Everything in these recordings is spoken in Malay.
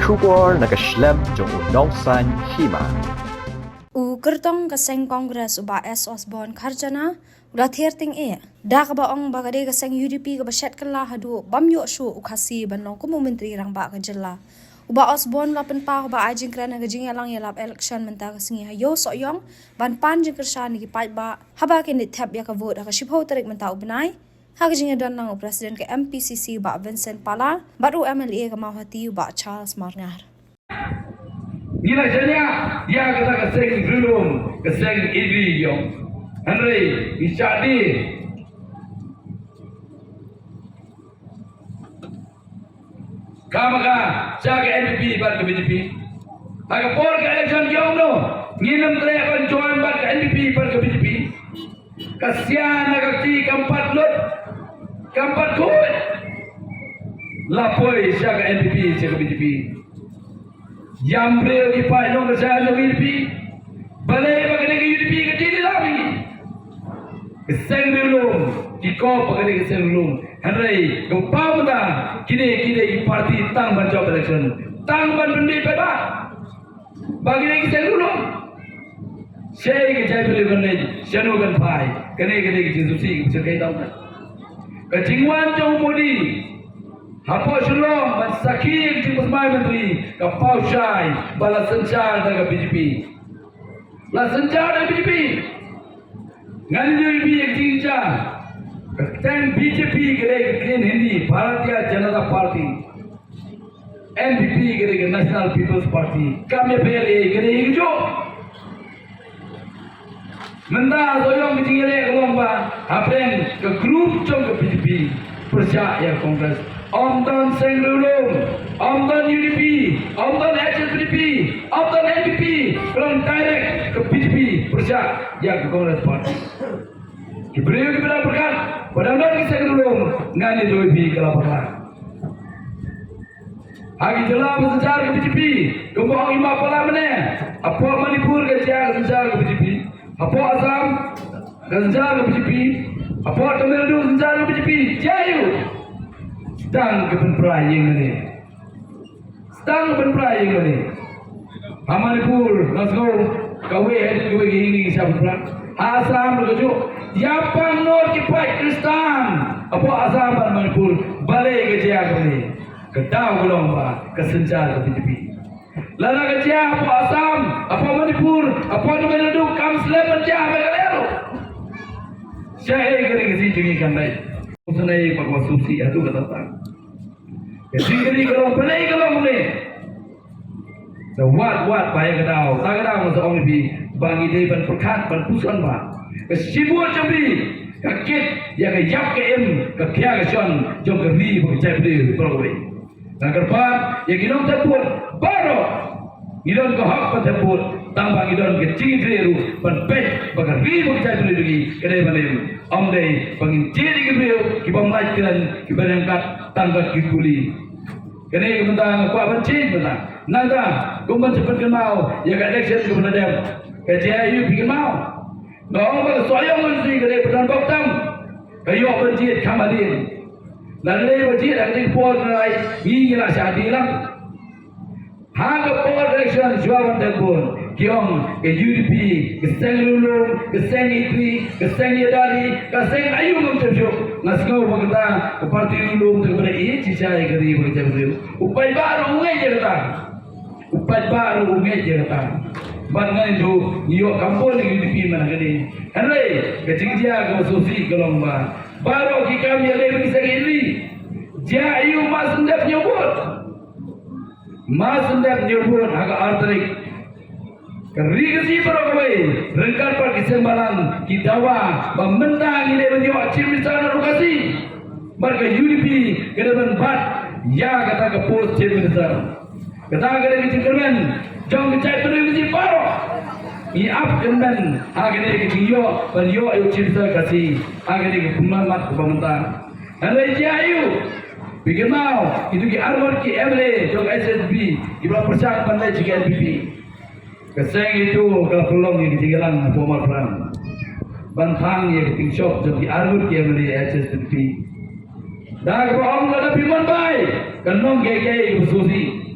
Shubor nakaslem jong unongsan hima. Kertong kaseng Kongres uba S. Osborne Kharjana udah ting dah ka baong bagade kaseng UDP ka basyat kala hadu bamyo shu ukhasi banong kumu menteri rang ba ka jella uba Osborne lapen pa uba ajing krana gajing yalang yalap election menta ka singi hayo soyong ban pan jing kershan gi pai ba haba ke ni thap ya ka vote ka shipho tarik menta ubnai hagajing don nang president ke MPCC ba Vincent Pala baru MLA ka mahati uba Charles Marngar. Gila janya, ya kita keseng belum, keseng ini yang, Henry bisa di. Kamu jaga NPP bar ke BJP. Agak por ke election yang no, nginam teriak join bar ke NPP bar ke BJP. Kasihan agak ti keempat lot, keempat kuat. Lapoi jaga NPP jaga BJP. Jambril di Pak Long kesana UDP, balai bagai UDP kecil lagi. Keseng belum, kikop bagai keseng belum. Henry, kau dah kini parti tang ban job election, tang ban bendi peba. Bagai keseng belum. Saya kerja beli bendi, janu kan pai, kene kecil susi sekai tahu tak. Kecingwan jauh mudi. Apa sulung mansakir di Pusmai Menteri kapau syai bala sencar dengan BJP. La sencar dengan BJP. Ngani BJP yang tinggal. Ketan BJP keren Hindi Bharatiya Janata Party. NPP keren National People's Party. Kami pilih keren hijau. Menda soyong tinggal kalau apa ke grup jom ke BJP percaya Kongres. Omdan Senglulung, Omdan UDP, Omdan HSBP, Omdan NPP, from direct ke BJP berjak yang ke Kongres Parti. Diberi kepada berkat, pada Omdan Senglulung, ngani UDP ke lapangan. Hagi jelas bersejar ke BJP, kembang imam pala mana? Apa Manipur ke sejar ke BJP? Apa Assam ke sejar ke BJP? Apa Tamil Nadu sejar ke BJP? Jayu! Sedang kepenperayaan ini. Sedang kepenperayaan ini. Hamanipur, let's go. Kawe hadit kawe gini siapa perang? Asam berkejuk. Yapang Nur kipai Kristan. Apa Asam dan Manipur balik kerja kami. Kedau gelomba kesenjar ke BJP. Lala kerja apa Asam, apa Manipur, apa Tamil Nadu kam selamat kerja mereka. Saya kering sih jengi kandai. Usai pakwa susi itu kata tak. Jadi kalau pelai kalau ni, wat bayar kedau, tak kedau masa orang lebih bagi dia ban perkat ban pusan bah. Kesibut jambi, kakit yang kejap ke kakia kesion, jom keri berjaya beli berkoi. Dan kerpan yang kita teput baru, kita ke hak teput. Tambah idon kecil dulu, penpet bagai ribu kita beli lagi kedai balik. Amdai bangin jadi kebel, kita melajkan, kita angkat tangga kikuli. Kedai kementang kuat bencin benar. Nada, kumpan cepat kenal, ya kat election kepada dia. Kerja you bikin mau. Ngomong pada soyong mesti kedai pedan boktam. Kayu bencin kamadin. Lalu bencin ada di pol nilai, ini lah syadilah. Harga pol election jualan telefon. Kiong ke UDP, ke Senglulung, ke Sengitri, ke Sengyadari, ke Sengayu memterjuk. Naskau berkata ke Parti Lulung kepada ini cicai keri berkata beliau. Upai baru ungai je kata. Upai baru ungai je kata. Bangan itu nyok kampung di UDP mana kini. Henry, kecing dia ke susi ke lomba. Baru kita mialai bagi Sengitri. Jayu mas sendap nyobot. Mas sendap nyobot agak arterik. Kerigasi berokoi, rengkar par kesembalan kidawa, memendang ini menjawab cimisan lokasi. Mereka UDP kedepan bat, ya kata ke pos cimisan. Kata ke kecil kermen, jom kecai kerigasi baru. Iap kermen, agak kecil yo ayo cimisan kasih, agak kepunamat kepamentang. Henry Jayu, bikin mau itu ki arwar ki MLA, jom SSB, ibarat percaya pandai jika NPP. Keseng itu kalau pelong yang ketinggalan formal perang. Bantang yang ketingshop jadi arut yang meli HSBP. Dah kau orang ada piman baik, kenong gay bersusi.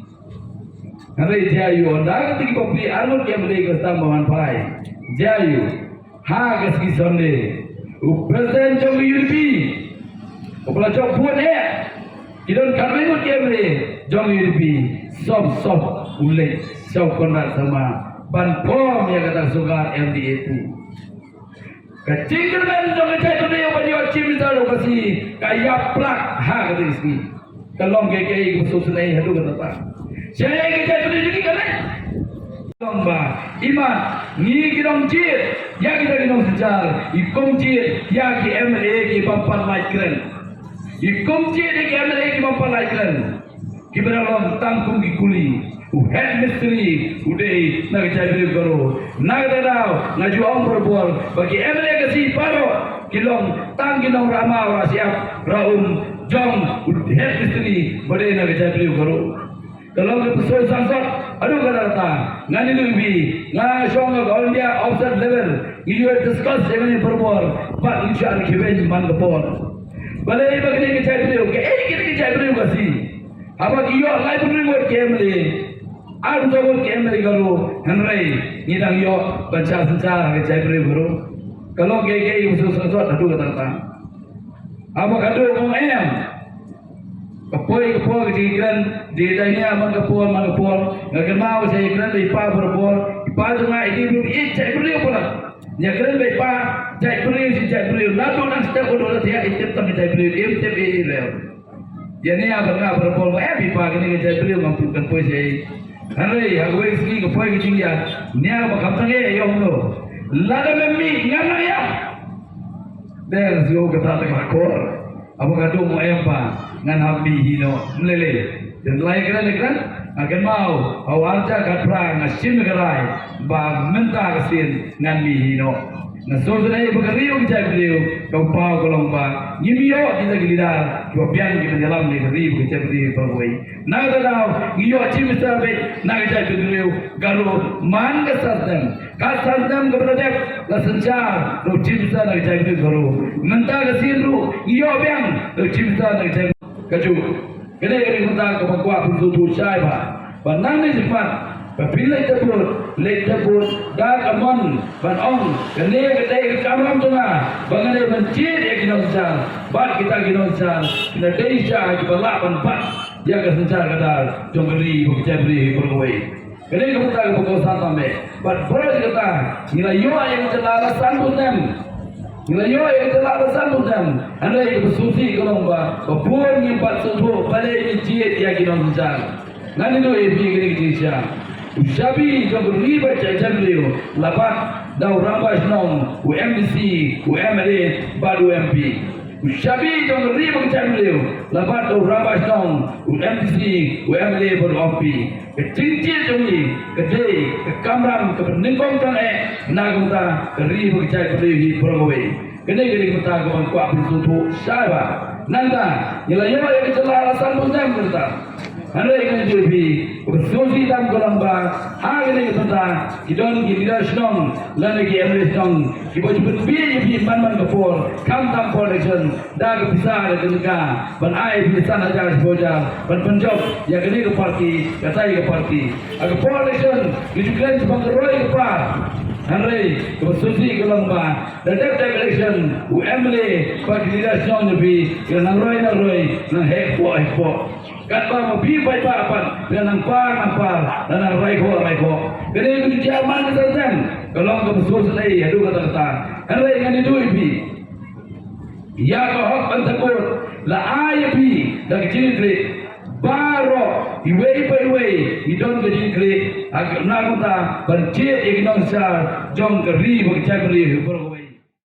Hari jayu, dah ketika kopi arut yang beli ke tambahan pai. Jayu, ha keski sonde. Presiden Jokowi UDP, kepala jok buat kidon karena yang beli Jokowi UDP, sob ulik, sob konrak sama ban pom yang kata suka MDA itu. Kecil kan Jokowi cai tu dia bagi wajib misalnya kasi kaya plak ha ketika sini. Kalau KKI kesusun ini hadu kata tak. Saya kita beri juga kan? Lomba iman ni kita jir ya kita kita sejar ikom jir ya ki MLA ki bapar laikren ikom jir ki MLA ki bapar laikren kita lom tangkum ki kuli head mystery udai nak jadi guru nak dadau ngaju om berbol bagi MLA kasi paro kilong tang kilong ramah siap raum jong head mystery bade nak jadi guru. Kalau kita soal sangsat, aduh kata ngani lebih, ngah syong kalau dia offset level, you discuss even perbuat, pak insyaallah kita man kepon. Balai bagi kita cari ke, kita cari kasih. Apa iyo library buat kemli, ada buat kemli garu, henry, ni dah iyo baca sejarah kita cari garu. Kalau gay usul sangsat, aduh kata apa kado orang Kapoi kejiran di daya mangkapol ngakan mau saya kena ipa berbol ipa cuma ini belum cek beliau pula ya kena ipa cek beliau lalu nang setiap orang dia itu tapi cek beliau cek beliau ya ni apa nak berbol ipa ini cek beliau mampu kapoi saya hari aku ini kapoi kejiran ni apa kapten yang lo lalu membi ngana ya dan juga kata takor apa kado mau apa ngan habbi hino melele dan lain kan akan mau awarja katprang asim gerai ba menta kasin ngan mi hino na sosai bagariu kita beliau kau pau kolomba ngimio kita gilidar dua piang kita dalam ni ribu kita beli perway na dadau ngio cimista be na kita beliau garu man kasardam kepada la senjar ro cimista na kita beliau garu menta kasin ru ngio piang ro cimista na kita kaju kene minta ke bakwa putu sai ba banang ni cepat bila lepur dah kamon ban ong kene kedai kamram tengah bangan mencit ya kinonsal bat kita kinonsal na deisha ki balak ban bat ya ke sencar kadar jonggeri bukjabri bergoi kene minta ke bakwa santambe bat beras kata nilai yo yang celalasan putem Nilai yang telah bersambungkan, anda yang bersuci kalau mbak, kebun yang empat subuh, balai mencit yang kita mencar. Nanti tu epi kini kita Usabi jom berlibat jajan beliau, lapat dau rampas nong, UMDC, UMLA, baru MP. Usabi jom berlibat jajan beliau, lapat dau rampas nong, UMDC, UMLA, baru MP. Kecincin jomni, kedai, kekamram, kepeningkong tangan, nagumta, keribu jajan beliau di Progowe. Kedai kini kita kawan kuat bersuatu, siapa? Nanda, nilai yang kecelah alasan pun saya berita. Anda yang menjadi bersusi dalam golongan hari ini kita kidon kita senang lagi Emirates senang kita jemput biaya man kapur kam tam collection dah kepisah ada ketika ban air bisa aja seboja ban penjob ya kini ke parti katai ke parti agak collection dijual sebagai roy ke par Henry bersusi golongan dan election UMLA bagi kita senang lebih kerana roy nang hekpo kat ba mabi bai ba pan dan nampar dan nang raiko kene ku jaman kesan kalau ke besul selai adu kata henry ngani du ibi ya ko hok antakur la ayabi dak jidri baro iwei idon ke jidri agak na kota berjit ignon sar jong keri bagi cakri berwei